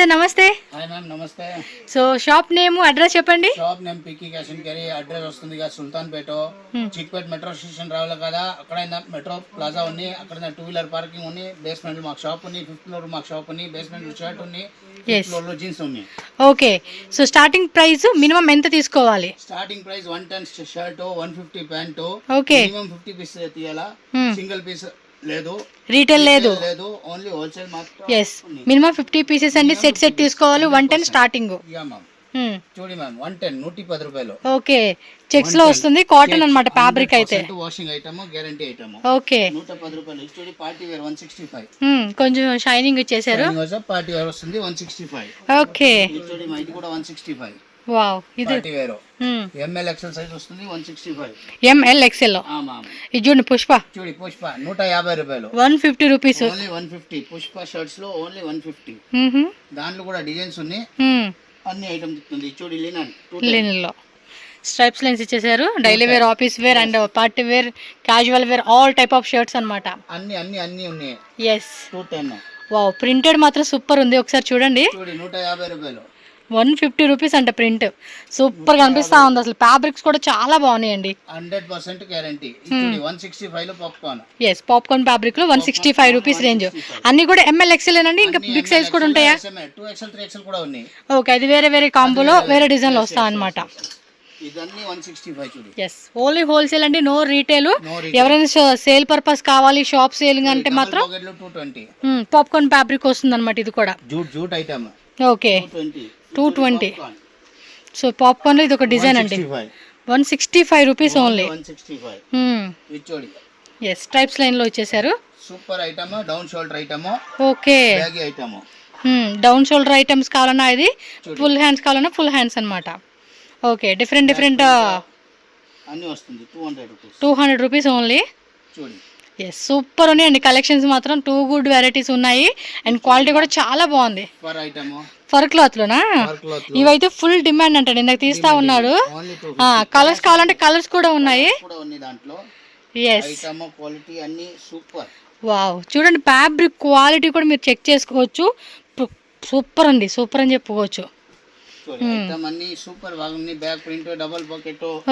నమస్తే. Hi ma'am, నమస్తే. So shop name address చెప్పండి. షాప్ నేమ్ పికి క్యాష్ అండ్ క్యారీ. అడ్రస్ వస్తుంది కదా సుల్తాన్పేట, చిక్పేట్ మెట్రో స్టేషన్ రావాలి కదా, అక్కడ మెట్రో ప్లాజా ఉంది, అక్కడ 2 వీలర్ పార్కింగ్ ఉంది, బేస్మెంట్ మాకు షాప్ ఉంది, 5th ఫ్లోర్ మాకు షాప్ ఉంది, బేస్మెంట్ షర్ట్ ఉంది, 5th ఫ్లోర్ లో జీన్స్ ఉంది. Okay, so starting price minimum ఎంత తీసుకోవాలి? Starting price 110 shirt, 150 pant. Okay, minimum 50 piece తీయాలా, సింగిల్ పీస్ లేదు, రీటైల్ లేదు, ఓన్లీ హోల్సేల్ మాత్రం. ఎస్, మినిమం 50 పీసెస్ అండి. సెట్ తీసుకోవాలి. 110 స్టార్టింగ్. చూడి మ్యామ్, 110 రూపాయలు. ఓకే, చెక్స్ లో వస్తుంది, కాటన్ అన్నమాట ఫ్యాబ్రిక్ అయితే. Washing item, guarantee item. Okay, 110 రూపాయలు. చూడి పార్టీ వేర్ 165. కొంచెం షైనింగ్ ఇచ్చేసారు. పార్టీ వేర్ వస్తుంది 165. ఓకే, చూడి మా ఇది కూడా 165. వావ్, ఇది party wear ML XL size వస్తుంది 165. ఎంఎల్ ఎక్సెల్ లో ఇది చూడండి. పుష్ప చూడి, పుష్ప 150 రూపాయలు. 150 రూపీస్. ఓన్లీ 150. పుష్ప షర్ట్స్ లో ఓన్లీ 150. దాంట్లో కూడా డిజైన్స్ ఉన్నాయి, అన్ని ఐటమ్ చెప్తుంది. చూడి లినన్ లో స్ట్రైప్స్ లైన్స్ ఇచ్చేసారు. Daily wear, office wear and party wear, casual wear, all type of shirts అన్నమాట. అన్ని అన్ని అన్ని ఉన్నాయి. ఎస్, 210. వావ్, ప్రింటెడ్ మాత్రం సూపర్ ఉంది. ఒకసారి చూడండి. చూడి 150 రూపాయలు. 150 రూపీస్ అంటే ప్రింట్ సూపర్ గా అనిపిస్తా ఉంది. అసలు ఫ్యాబ్రిక్స్ కూడా చాలా బాగున్నాయండి. 100% గ్యారంటీ. 165 లో పాప్కార్న్. ఎస్, పాప్కార్న్ ఫ్యాబ్రిక్ లో 165 రూపీస్ రేంజ్. అన్ని కూడా ఎంఎల్ ఎక్సెల్ అండి. ఇంకా బిగ్ సైజ్ కూడా ఉంటాయా? 2XL 3XL కూడా ఉన్నాయి. ఓకే, అది వేరే వేరే కాంబోలో వేరే డిజైన్ లో వస్తా అన్నమాట. ఇదన్నీ 165 చూడు. ఎస్, ఓన్లీ హోల్సేల్ అండి, నో రీటైల్. ఎవరైనా సేల్ పర్పస్ కావాలి, షాప్ సేలింగ్ అంటే మాత్రం 220. పాప్కార్న్ ఫ్యాబ్రిక్ వస్తుంది అనమాట. ఇది కూడా jute item. Okay, 220. So popcorn లో ఇది ఒక డిజైన్ అండి. 165 rupees only. 165. Yes, stripes line లో ఇచ్చేసారు. Super item, down shoulder item. Okay, baggy item. Down shoulder items కావాలన్నా ఇది, ఫుల్ హ్యాండ్స్ కావాలన్నా ఫుల్ హ్యాండ్స్ అన్నమాట. ఓకే, డిఫరెంట్ అన్ని వస్తుంది. 200 రూపీస్ ఓన్లీ. చూడండి, ఎస్, సూపర్ ఉన్నాయండి. కలెక్షన్స్ మాత్రం 2 గుడ్ వెరైటీస్ ఉన్నాయి అండ్ క్వాలిటీ కూడా చాలా బాగుంది. ఫర్ క్లాత్ లోనా? ఇవైతే ఫుల్ డిమాండ్ అంటండి, ఇందాక తీస్తా ఉన్నాడు. కలర్స్ కావాలంటే కలర్స్ కూడా ఉన్నాయి. ఎస్, వావ్, చూడండి ఫ్యాబ్రిక్ క్వాలిటీ కూడా మీరు చెక్ చేసుకోవచ్చు. సూపర్ అండి, సూపర్ అని చెప్పుకోవచ్చు.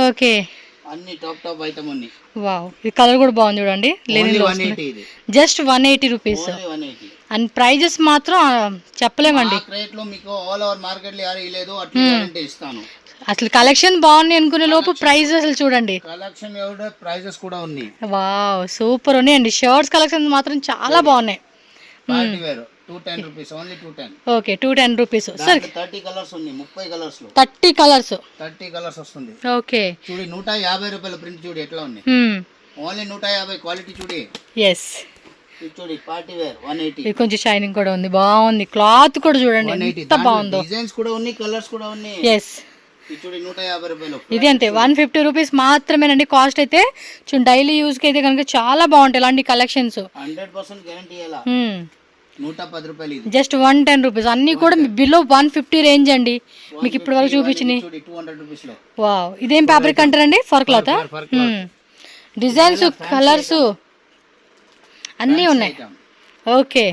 ఓకే, అన్ని టాప్ ఐటమ్ ఉంది. వావ్, ఈ కలర్ కూడా బాగుంది చూడండి. జస్ట్ 180 రూపీస్ అండ్ ప్రైజెస్ మాత్రం చెప్పలేమండి. అసలు కలెక్షన్ బాగుంది అనుకునే లోపు ప్రైస్ అసలు చూడండి. ప్రైజెస్ కూడా ఉన్నాయి. వావ్, సూపర్ ఉన్నాయండి. షర్ట్స్ కలెక్షన్ మాత్రం చాలా బాగున్నాయి. 210 rupees, only 210. Okay, 210 rupees. Sir 30 colours ఉన్నాయి, 30 కలర్స్ లో 30 కలర్స్ వస్తుంది. ఓకే, చూడి 150 రూపాయల ప్రింట్ చూడి ఎట్లా ఉంది. ఓన్లీ 150. క్వాలిటీ చూడి. ఎస్, చూడి పార్టీ వేర్ 180. ఇది కొంచెం షైనింగ్ కూడా ఉంది, బాగుంది. క్లాత్ కూడా చూడండి ఎంత బాగుందో. డిజైన్స్ కూడా ఉన్నాయి, కలర్స్ కూడా ఉన్నాయి. ఎస్, చూడి 150 రూపాయలు. ఇది అంతే 150 రూపీస్ మాత్రమేనండి కాస్ట్ అయితే. చూడండి, డైలీ యూజ్ కి అయితే కనుక చాలా బాగుంటాయి ఇలాంటి కలెక్షన్స్. 100% గ్యారంటీ. 110 రూపాయలు. ఇది జస్ట్ 110 రూపీస్. అన్ని కూడా బిలో 150 రేంజ్ అండి. మీకు ఇప్పటి వరకు చూపించినాయి. 200 రూపీస్ లో. వావ్, ఇదేం ఫ్యాబ్రిక్ అంటారండి? For cloth. డిజైన్స్, కలర్స్ అన్నీ ఉన్నాయి. ఓకే,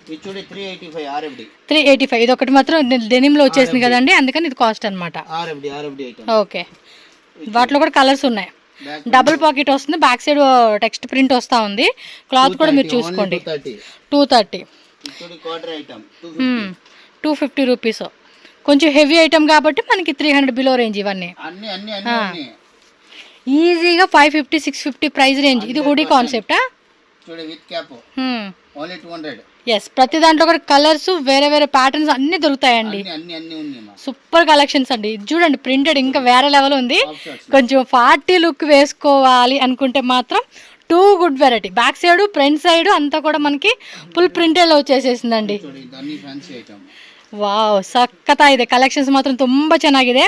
385. ఇది ఒకటి మాత్రం డెనిమ్ లో వచ్చేసింది కదండి, అందుకని ఇది కాస్ట్ అనమాట. ఓకే, వాటిలో కూడా కలర్స్ ఉన్నాయి. డబుల్ పాకెట్ వస్తుంది, బ్యాక్ సైడ్ టెక్స్ట్ ప్రింట్ వస్తా ఉంది. క్లాత్ కూడా మీరు చూసుకోండి. 230. 250 రూపీస్. కొంచెం హెవీ ఐటమ్ కాబట్టి మనకి 300 బిలో రేంజ్. ఇవన్నీ ఈజీగా 550, 650 ప్రైస్ రేంజ్. ఇది హుడీ కాన్సెప్టా? ఎస్, ప్రతి దాంట్లో కూడా కలర్స్, వేరే వేరే ప్యాటర్న్స్ అన్ని దొరుకుతాయండి. సూపర్ కలెక్షన్స్ అండి. ఇది చూడండి, ప్రింటెడ్ ఇంకా వేరే లెవెల్ ఉంది. కొంచెం పార్టీ లుక్ వేసుకోవాలి అనుకుంటే మాత్రం 2 good variety. Back side, front side అంతా కూడా మనకి ఫుల్ ప్రింటెడ్ లో వచ్చేసేసిందండి. వావ్, సక్కతా ಇದೆ. కలెక్షన్స్ మాత్రం ತುಂಬಾ ಚೆನ್ನಾಗಿದೆ.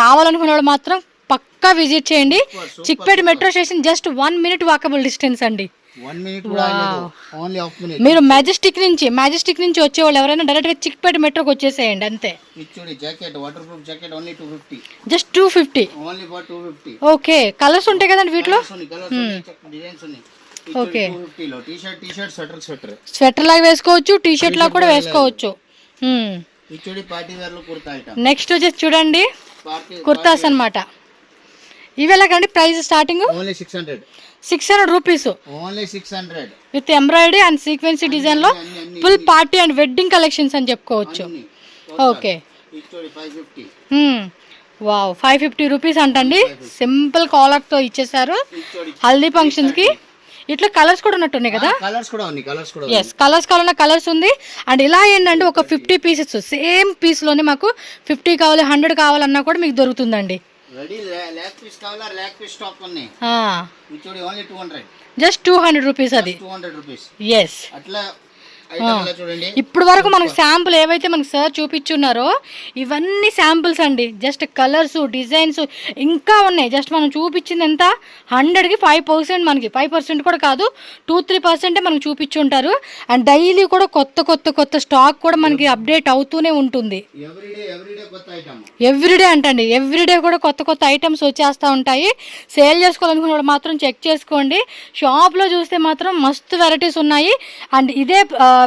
కావాలనుకునేవాళ్ళు మాత్రం పక్కా విజిట్ చేయండి. Chickpet metro station just 1 minute walkable distance అండి. మీరు మెజెస్టిక్ నుంచి వచ్చేవాళ్ళు ఎవరైనా డైరెక్ట్ గా చిక్పేట మెట్రోకి వచ్చేసేయండి అంతే. జస్ట్ 250. ఓకే, కలర్స్ ఉంటాయి కదండి వీటిలో. ఓకే, స్వెటర్ లాగా వేసుకోవచ్చు, టీ షర్ట్ లాగా కూడా వేసుకోవచ్చు. ఇది చూడి పార్టీ వేర్ లో కుర్తా ఐటమ్. నెక్స్ట్ వచ్చేసి చూడండి పార్టీ కుర్తాస్ అన్నమాట. ఇవి ఎలాగండి price starting? Only 600. 600 rupees only 600 with embroidery and sequence design లో full party and wedding collections అని చెప్పుకోవచ్చు. ఓకే. ఇది చూడి 550. వావ్ 550 రూపీస్ అంటండి. సింపుల్ కాలర్ తో ఇచ్చేసారు హల్దీ ఫంక్షన్స్ కి. ఇట్లా కలర్స్ కూడా ఉన్నట్టున్నాయి కదా? కలర్స్ కూడా ఉన్నాయి. కలర్స్ కూడా ఎస్ కలర్స్ కావాలన్నా కలర్స్ ఉంది. అండ్ ఇలా ఏంటంటే ఒక 50 పీసెస్ సేమ్ పీస్ లోనే మాకు 50 కావాలి 100 కావాలన్నా కూడా మీకు దొరుకుతుందండి. రెడీ ల్యాక్ పీస్ కావాలా ల్యాక్ పీస్ స్టాక్ ఉన్నాయి. ఇది చూడి ఓన్లీ 200. జస్ట్ 200 రూపీస్ అది. 200 రూపీస్. ఎస్ అట్లా ఐటమ్ ఇలా చూడండి. ఇప్పుడు వరకు మనకు శాంపుల్ ఏవైతే మనకు సార్ చూపించున్నారో ఇవన్నీ శాంపుల్స్ అండి. జస్ట్ కలర్స్ డిజైన్స్ ఇంకా ఉన్నాయి. జస్ట్ మనం చూపించింది ఎంత 100కి 5% మనకి 5% కూడా కాదు 2-3% మనకు చూపించుంటారు. అండ్ డైలీ కూడా కొత్త స్టాక్ కూడా మనకి అప్డేట్ అవుతూనే ఉంటుంది. ఎవ్రీడే కొత్త ఐటమ్. ఎవ్రీడే అంటండి. ఎవ్రీడే కూడా కొత్త ఐటమ్స్ వచ్చేస్తూ ఉంటాయి. సేల్ చేసుకోవాలనుకున్న వాళ్ళు మాత్రం చెక్ చేసుకోండి. షాప్లో చూస్తే మాత్రం మస్తు వెరైటీస్ ఉన్నాయి. అండ్ ఇదే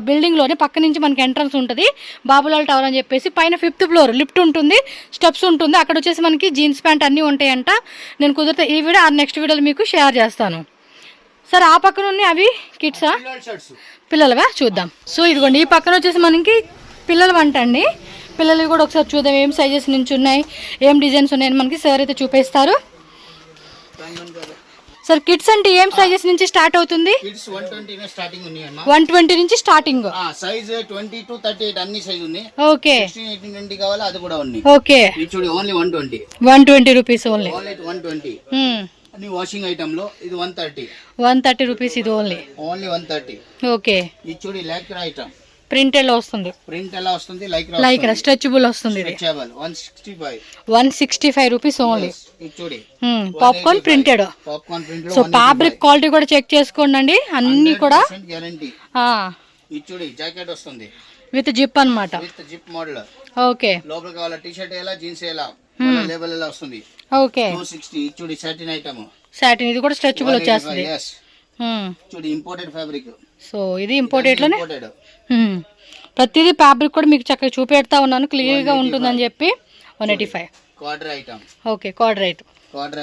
బిల్డింగ్లోనే పక్క నుంచి మనకి ఎంట్రన్స్ ఉంటుంది బాబులాల్ టవర్ అని చెప్పేసి. పైన 5th ఫ్లోర్ లిఫ్ట్ ఉంటుంది, స్టెప్స్ ఉంటుంది. అక్కడ వచ్చేసి మనకి జీన్స్ ప్యాంట్ అన్నీ ఉంటాయంట. నేను కుదిరితే ఈ వీడియో నెక్స్ట్ వీడియోలో మీకు షేర్ చేస్తాను. సార్ ఆ పక్కన ఉన్నాయి అవి కిడ్సా పిల్లలవా? చూద్దాం. సో ఇదిగోండి ఈ పక్కన వచ్చేసి మనకి పిల్లలు అంటండి. పిల్లలు కూడా ఒకసారి చూద్దాం ఏం సైజెస్ నుంచి ఉన్నాయి, ఏం డిజైన్స్ ఉన్నాయని మనకి సార్ అయితే చూపిస్తారు. సార్ కిడ్స్ అంటే ఏం సైజెస్ నుంచి స్టార్ట్ అవుతుంది? కిడ్స్ 120 నే స్టార్టింగ్ ఉన్నాయి అన్న. 120 నుంచి స్టార్టింగ్. సైజ్ 20 to 38 అన్ని సైజ్ ఉన్నాయి. ఓకే. 16, 18, 20 కావాలా అది కూడా ఉంది. ఓకే. ఇది చూడు ఓన్లీ 120. 120 rupees only. ఓన్లీ 120. అన్ని వాషింగ్ ఐటమ్ లో ఇది 130. 130 రూపీస్ ఇది ఓన్లీ. ఓన్లీ 130. ఓకే. ఇది చూడు లైక్రా ఐటమ్. ప్రింటెడ్ లో వస్తుంది. ప్రింట్ ఎలా వస్తుంది? లైక్రా స్ట్రెచబుల్ వస్తుంది. ఇది 165 రూపీస్ ఓన్లీ. ఇది చూడు popcorn printed. So fabric quality కూడా చెక్ చేసుకోండి అన్ని కూడా గ్యారంటీ. ఇది చూడు జాకెట్ వస్తుంది విత్ జిప్ అన్నమాట. With zip model. ఓకే. లోపల కావాలా టీ షర్ట్ ఎలా జీన్స్ ఎలా లేబుల్ ఎలా వస్తుంది. ఓకే. 260. ఇది చూడు సాటిన్ ఐటమ్. సాటిన్ ఇది కూడా స్ట్రెచబుల్ వచ్చేస్తుంది. చూడు ఇంపోర్టెడ్ ఫ్యాబ్రిక్. సో ఇది ఇంపోర్టెడ్ లోనే ప్రతిదీ ఫ్యాబ్రిక్ కూడా మీకు చక్కగా చూపెడతా ఉన్నాను క్లియర్ గా ఉంటుందని చెప్పి. 185. Quarter item. Okay quarter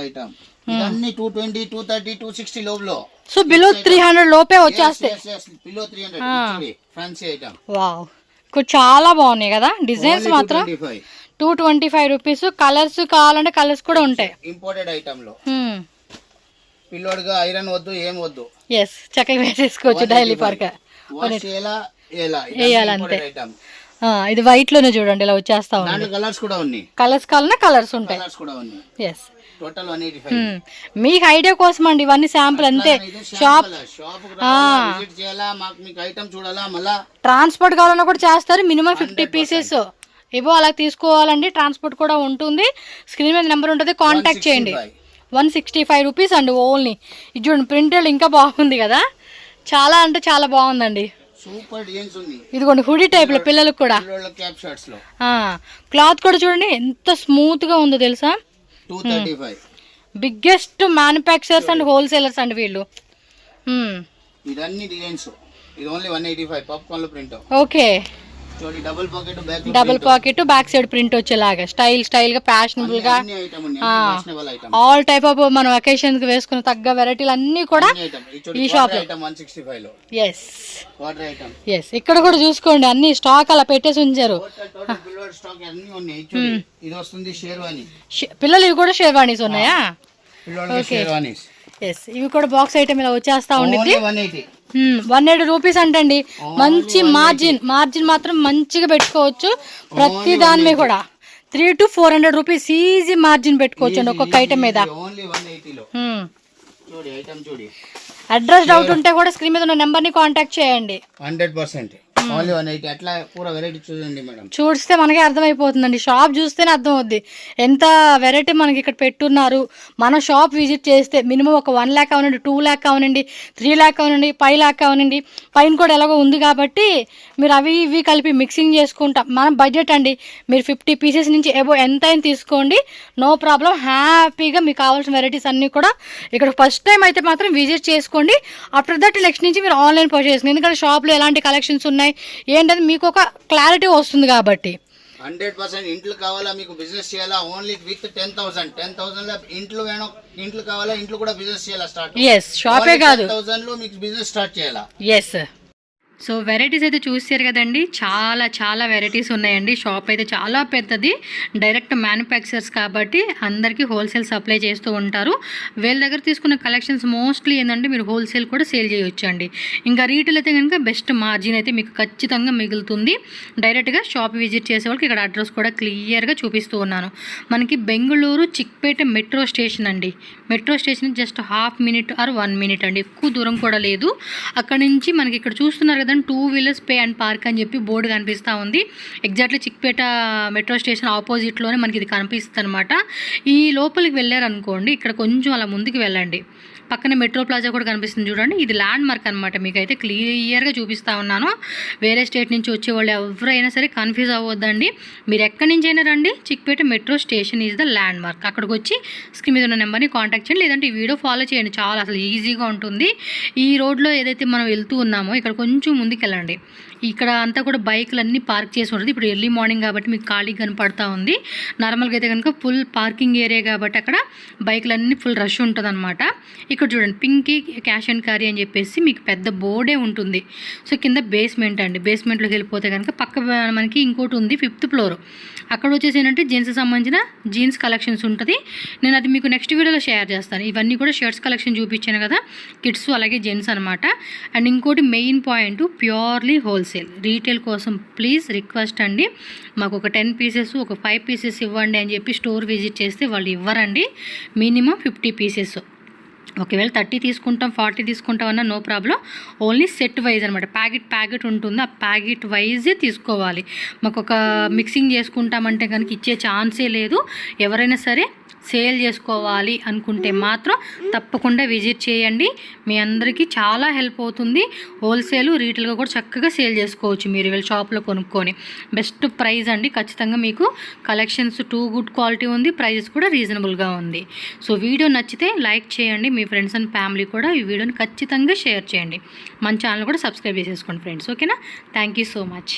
item. ఇవన్నీ 220, 230, 260 లోపల. సో బిలో 300 లోపే వచ్చేస్తాయి. బిలో 300. Fancy item. వావ్ చాలా బాగున్నాయి కదా డిజైన్స్ మాత్రం. 225 రూపీస్. కలర్స్ కావాలంటే కలర్స్ కూడా ఉంటాయి. ఇంపోర్టెడ్ ఐటమ్ లో పిల్లోడ్గా ఐరన్ వద్దు ఏం వద్దు. ఎస్ చక్కగా వేసేసుకోవచ్చు డైలీ పర్క. వేయాలంతే. ఇది వైట్ లోనే చూడండి ఇలా వచ్చేస్తా ఉంది. కలర్స్ కూడా ఉన్నాయి. కలర్స్ కావాలన్నా కలర్స్ ఉంటాయి. Yes total 185. మీకు ఐడియా కోసం అండి ఇవన్నీ శాంపుల్ అంతే. షాప్ ట్రాన్స్పోర్ట్ కావాలన్నా కూడా చేస్తారు. మినిమం 50 పీసెస్ ఇవో అలా తీసుకోవాలండి. ట్రాన్స్పోర్ట్ కూడా ఉంటుంది. స్క్రీన్ మీద నెంబర్ ఉంటుంది, కాంటాక్ట్ చేయండి. 165 రూపీస్ అండి ఓన్లీ. ఇది చూడండి ప్రింటెడ్ ఇంకా బాగుంది కదా, చాలా అంటే చాలా బాగుందండి. సూపర్ డిజైన్స్ ఉంది. ఇదిగోండి హుడీ టైప్ లో పిల్లలకు కూడా. క్లాత్ కూడా చూడండి ఎంత స్మూత్ గా ఉందో తెలుసా. 235. బిగ్గెస్ట్ మ్యానుఫ్యాక్చరర్స్ అండ్ హోల్సేలర్స్ అండి వీళ్ళు. ఇదన్నీ డిజైన్స్. ఇది ఓన్లీ 185. పాప్కార్న్ లో print. Okay. Double pocket back side print వచ్చేలాగా స్టైల్ గా ఫ్యాషనబుల్ గా ఆల్ టైప్ ఆఫ్ మనం అకేషన్ కి వేసుకున్న తగ్గ వెరైటీలు అన్ని కూడా ఈ షాప్ లో. ఎస్ ఇక్కడ కూడా చూసుకోండి అన్ని స్టాక్ అలా పెట్టేసి ఉంచారు. పిల్లలు ఇవి కూడా షేర్వాణీస్ ఉన్నాయా? ఎస్ ఇవి కూడా బాక్స్ ఐటమ్ ఇలా వచ్చేస్తా ఉండిద్ది. 180 రూపీస్ అంటండి. మంచి మార్జిన్ మాత్రం మంచిగా పెట్టుకోవచ్చు. ప్రతి దాని మీద కూడా 300 to 400 రూపీస్ ఈజీ మార్జిన్ పెట్టుకోవచ్చు అండి ఒక్కొక్క ఐటమ్ మీద. అడ్రస్ డౌట్ ఉంటే కూడా స్క్రీన్ మీద ఉన్న నెంబర్ ని కాంటాక్ట్ చేయండి. 100%. ఓన్లీ 180. అట్లా పూరా వెరైటీ చూడండి మేడం. చూస్తే మనకే అర్థమైపోతుందండి. షాప్ చూస్తేనే అర్థం అవుద్ది ఎంత వెరైటీ మనకి ఇక్కడ పెట్టున్నారు. మన షాప్ విజిట్ చేస్తే మినిమం ఒక 1 lakh కావనండి, 2 lakh కావనండి, 3 lakh కావనండి, 5 lakh కావనండి. పైన కూడా ఎలాగో ఉంది కాబట్టి మీరు అవి ఇవి కలిపి మిక్సింగ్ చేసుకుంటా. మన బడ్జెట్ అండి. మీరు 50 పీసెస్ నుంచి ఏవో ఎంత అయినా తీసుకోండి, నో ప్రాబ్లం. హ్యాపీగా మీకు కావాల్సిన వెరైటీస్ అన్నీ కూడా ఇక్కడ ఫస్ట్ టైం అయితే మాత్రం విజిట్ చేసుకోండి. ఆఫ్టర్ దట్ నెక్స్ట్ నుంచి మీరు ఆన్లైన్ పర్చేస్ చేసుకోండి. ఎందుకంటే షాప్లో ఎలాంటి కలెక్షన్స్ ఉన్నాయి ఏంటది మీకు ఒక క్లారిటీ వస్తుంది కాబట్టి. 100% ఇంట్లో కావాలా మీకు బిజినెస్ చేయాలా ఓన్లీ విత్ 10,000 లో ఇంట్లో కావాలా ఇంట్లో కూడా బిజినెస్ చేయాలా స్టార్ట్. షాపే కాదు 10,000 లో మీకు బిజినెస్ స్టార్ట్ చేయాలా. సో వెరైటీస్ అయితే చూసారు కదండి, చాలా చాలా వెరైటీస్ ఉన్నాయండి. షాప్ అయితే చాలా పెద్దది, డైరెక్ట్ మ్యానుఫ్యాక్చరర్స్ కాబట్టి అందరికీ హోల్సేల్ సప్లై చేస్తూ ఉంటారు. వీళ్ళ దగ్గర తీసుకున్న కలెక్షన్స్ మోస్ట్లీ ఏంటంటే మీరు హోల్సేల్ కూడా సేల్ చేయొచ్చు అండి. ఇంకా రీటైల్ అయితే కనుక బెస్ట్ మార్జిన్ అయితే మీకు ఖచ్చితంగా మిగులుతుంది. డైరెక్ట్గా షాప్ విజిట్ చేసే వాళ్ళకి ఇక్కడ అడ్రస్ కూడా క్లియర్గా చూపిస్తూ ఉన్నాను. మనకి బెంగళూరు చిక్పేట మెట్రో స్టేషన్ అండి. Metro station just 1/2 minute or 1 minute అండి, ఎక్కువ దూరం కూడా లేదు. అక్కడ నుంచి మనకి ఇక్కడ చూస్తున్నారు కదా 2 wheelers పే అండ్ పార్క్ అని చెప్పి బోర్డు కనిపిస్తూ ఉంది. ఎగ్జాక్ట్లీ చిక్పేట మెట్రో స్టేషన్ ఆపోజిట్లోనే మనకి ఇది కనిపిస్తుంది అనమాట. ఈ లోపలికి వెళ్ళారనుకోండి, ఇక్కడ కొంచెం అలా ముందుకు వెళ్ళండి, పక్కన మెట్రో ప్లాజా కూడా కనిపిస్తుంది చూడండి. ఇది ల్యాండ్ మార్క్ అనమాట, మీకు అయితే క్లియర్గా చూపిస్తూ ఉన్నాను. వేరే స్టేట్ నుంచి వచ్చేవాళ్ళు ఎవరైనా సరే కన్ఫ్యూజ్ అవ్వద్దండి. మీరు ఎక్కడి నుంచి అయినా రండి, Chickpet metro station is the land mark. అక్కడికి వచ్చి స్క్రీన్ మీద ఉన్న నెంబర్ని కాంటాక్ట్ చేయండి, లేదంటే ఈ వీడియో ఫాలో చేయండి. చాలా అసలు ఈజీగా ఉంటుంది. ఈ రోడ్లో ఏదైతే మనం వెళ్తూ ఉన్నామో ఇక్కడ కొంచెం ముందుకు వెళ్ళండి. ఇక్కడ అంతా కూడా బైకులు అన్నీ పార్క్ చేసి ఉంటుంది. ఇప్పుడు ఎర్లీ మార్నింగ్ కాబట్టి మీకు ఖాళీ కనపడతా ఉంది. నార్మల్గా అయితే కనుక ఫుల్ పార్కింగ్ ఏరియా కాబట్టి అక్కడ బైకులన్నీ ఫుల్ రష్ ఉంటుంది అనమాట. ఇక్కడ చూడండి పింకీ క్యాష్ అండ్ క్యారీ అని చెప్పేసి మీకు పెద్ద బోర్డే ఉంటుంది. సో కింద బేస్మెంట్ అండి. బేస్మెంట్లోకి వెళ్ళిపోతే కనుక పక్క మనకి ఇంకోటి ఉంది 5th floor. అక్కడ వచ్చేసి ఏంటంటే జెంట్స్కి సంబంధించిన జీన్స్ కలెక్షన్స్ ఉంటుంది. నేను అది మీకు నెక్స్ట్ వీడియోలో షేర్ చేస్తాను. ఇవన్నీ కూడా షర్ట్స్ కలెక్షన్ చూపించాను కదా, కిడ్స్ అలాగే జెంట్స్ అనమాట. అండ్ ఇంకోటి main point purely wholesale. Retail కోసం ప్లీజ్ రిక్వెస్ట్ అండి, మాకు ఒక 10 pieces ఒక 5 pieces ఇవ్వండి అని చెప్పి స్టోర్ విజిట్ చేస్తే వాళ్ళు ఇవ్వరండి. Minimum 50 pieces. ఒకవేళ 30 తీసుకుంటాం 40 తీసుకుంటాం అన్నా no problem. Only set wise అనమాట, ప్యాకెట్ ఉంటుంది. ఆ ప్యాకెట్ వైజే తీసుకోవాలి. మాకు ఒక మిక్సింగ్ చేసుకుంటామంటే కనుక ఇచ్చే ఛాన్సే లేదు. ఎవరైనా సరే సేల్ చేసుకోవాలి అనుకుంటే మాత్రం తప్పకుండా విజిట్ చేయండి. మీ అందరికీ చాలా హెల్ప్ అవుతుంది. హోల్సేల్ రీటైల్గా కూడా చక్కగా సేల్ చేసుకోవచ్చు మీరు వీళ్ళ షాప్లో కొనుక్కొని. బెస్ట్ ప్రైస్ అండి, ఖచ్చితంగా మీకు కలెక్షన్స్ గుడ్ క్వాలిటీ ఉంది, ప్రైజెస్ కూడా రీజనబుల్గా ఉంది. సో వీడియో నచ్చితే లైక్ చేయండి, మీ ఫ్రెండ్స్ అండ్ ఫ్యామిలీ కూడా ఈ వీడియోని ఖచ్చితంగా షేర్ చేయండి. మన ఛానల్ కూడా సబ్స్క్రైబ్ చేసేసుకోండి ఫ్రెండ్స్. ఓకేనా? Thank you so much.